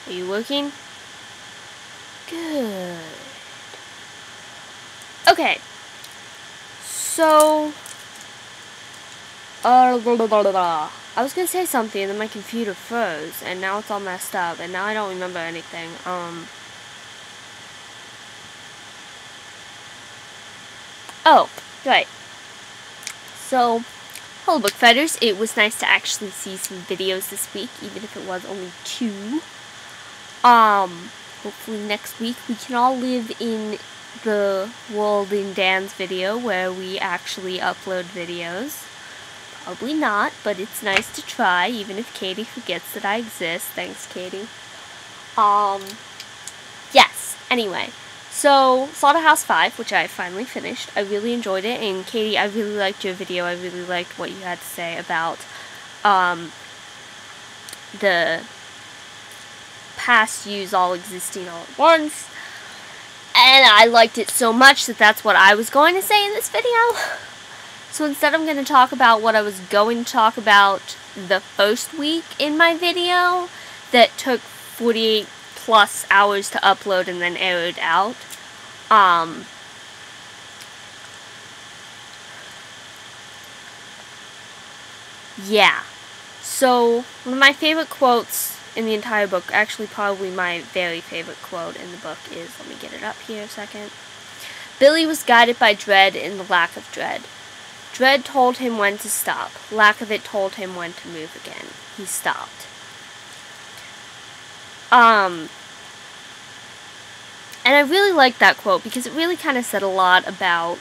Are you working? Good. Okay. So, I was gonna say something and then my computer froze and now it's all messed up and now I don't remember anything. Oh, right. So, hello book fighters. It was nice to actually see some videos this week, even if it was only 2. Hopefully next week we can all live in the world in Dan's video where we actually upload videos. Probably not, but it's nice to try, even if Katie forgets that I exist. Thanks, Katie. Yes, anyway. So, Slaughterhouse 5, which I finally finished, I really enjoyed it, and Katie, I really liked your video. I really liked what you had to say about, the past yous all existing all at once, and I liked it so much that that's what I was going to say in this video. So instead I'm going to talk about what I was going to talk about the first week in my video that took 48 plus hours to upload and then aired out. Yeah. So, one of my favorite quotes in the entire book, actually probably my very favorite quote in the book is, let me get it up here a second. Billy was guided by dread in the lack of dread. Dread told him when to stop. Lack of it told him when to move again. He stopped. And I really like that quote because it really kind of said a lot about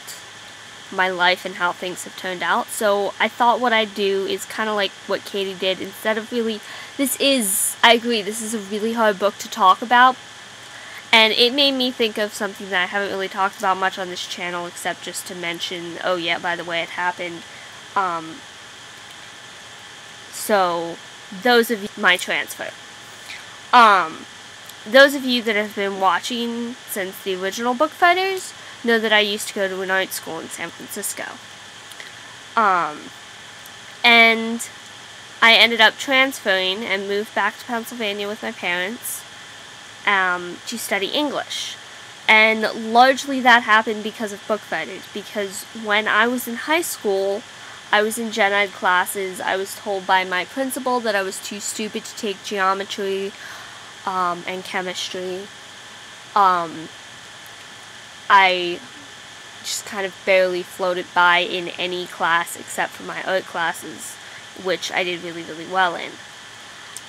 my life and how things have turned out. So I thought what I'd do is kind of like what Katie did. Instead of really, I agree, this is a really hard book to talk about. And it made me think of something that I haven't really talked about much on this channel, except just to mention, oh yeah, by the way, it happened. So, those of you, my transfer. Those of you that have been watching since the original Book Fighters know that I used to go to an art school in San Francisco. And I ended up transferring and moved back to Pennsylvania with my parents to study English. And largely that happened because of Book Fighters, because when I was in high school, I was in gen ed classes. I was told by my principal that I was too stupid to take geometry and chemistry. I just kind of barely floated by in any class except for my art classes, which I did really, really well in.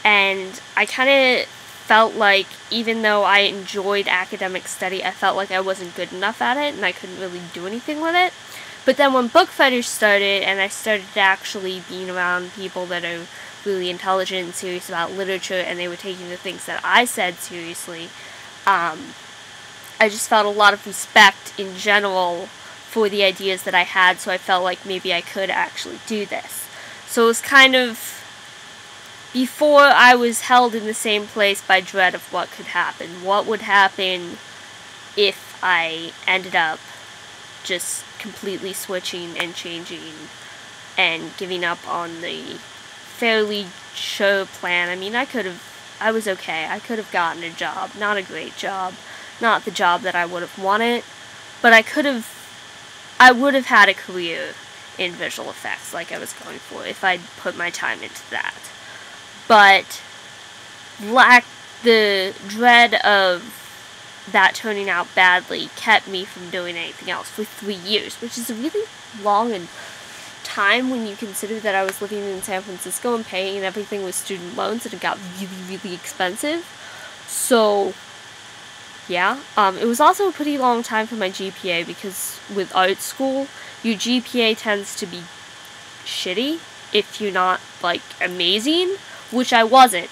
And I kind of felt like, even though I enjoyed academic study, I felt like I wasn't good enough at it, and I couldn't really do anything with it. But then when Book Fighters started, and I started actually being around people that are really intelligent and serious about literature, and they were taking the things that I said seriously, I just felt a lot of respect in general for the ideas that I had, so I felt like maybe I could actually do this. So it was kind of before I was held in the same place by dread of what could happen. What would happen if I ended up just completely switching and changing and giving up on the fairly sure plan. I mean, I was okay. I could have gotten a job. Not a great job. Not the job that I would have wanted. But I would have had a career in visual effects like I was going for if I'd put my time into that. But the dread of that turning out badly kept me from doing anything else for 3 years, which is a really long time when you consider that I was living in San Francisco and paying everything with student loans, and it got really, really expensive. So, yeah. It was also a pretty long time for my GPA, because with art school, your GPA tends to be shitty if you're not, like, amazing, which I wasn't.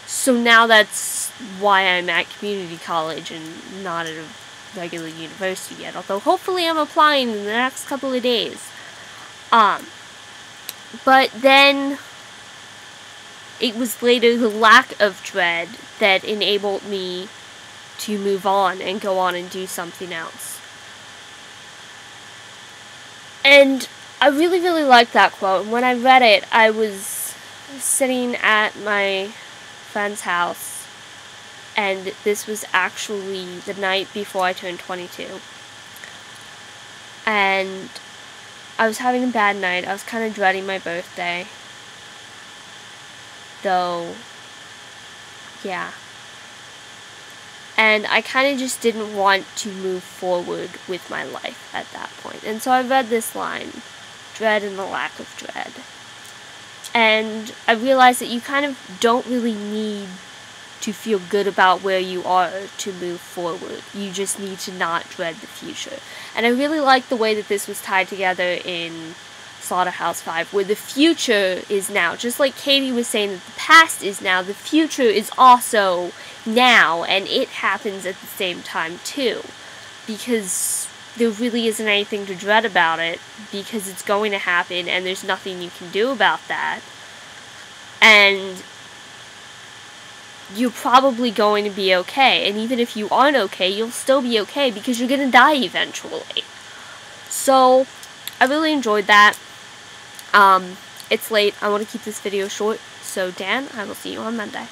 So now that's why I'm at community college and not at a regular university yet, although hopefully I'm applying in the next couple of days. But then it was later the lack of dread that enabled me to move on and go on and do something else. And I really, really liked that quote. And when I read it, I was sitting at my friend's house, and this was actually the night before I turned 22. And I was having a bad night. I was kind of dreading my birthday. Though, yeah. And I kind of just didn't want to move forward with my life at that point. And so I read this line, dread and the lack of dread. And I realized that you kind of don't really need to feel good about where you are to move forward. You just need to not dread the future. And I really like the way that this was tied together in Slaughterhouse 5, where the future is now. Just like Katie was saying that the past is now, the future is also now, and it happens at the same time too. Because there really isn't anything to dread about it, because it's going to happen, and there's nothing you can do about that. And you're probably going to be okay, and even if you aren't okay, you'll still be okay, because you're going to die eventually. So, I really enjoyed that. It's late, I want to keep this video short, so Dan, I will see you on Monday.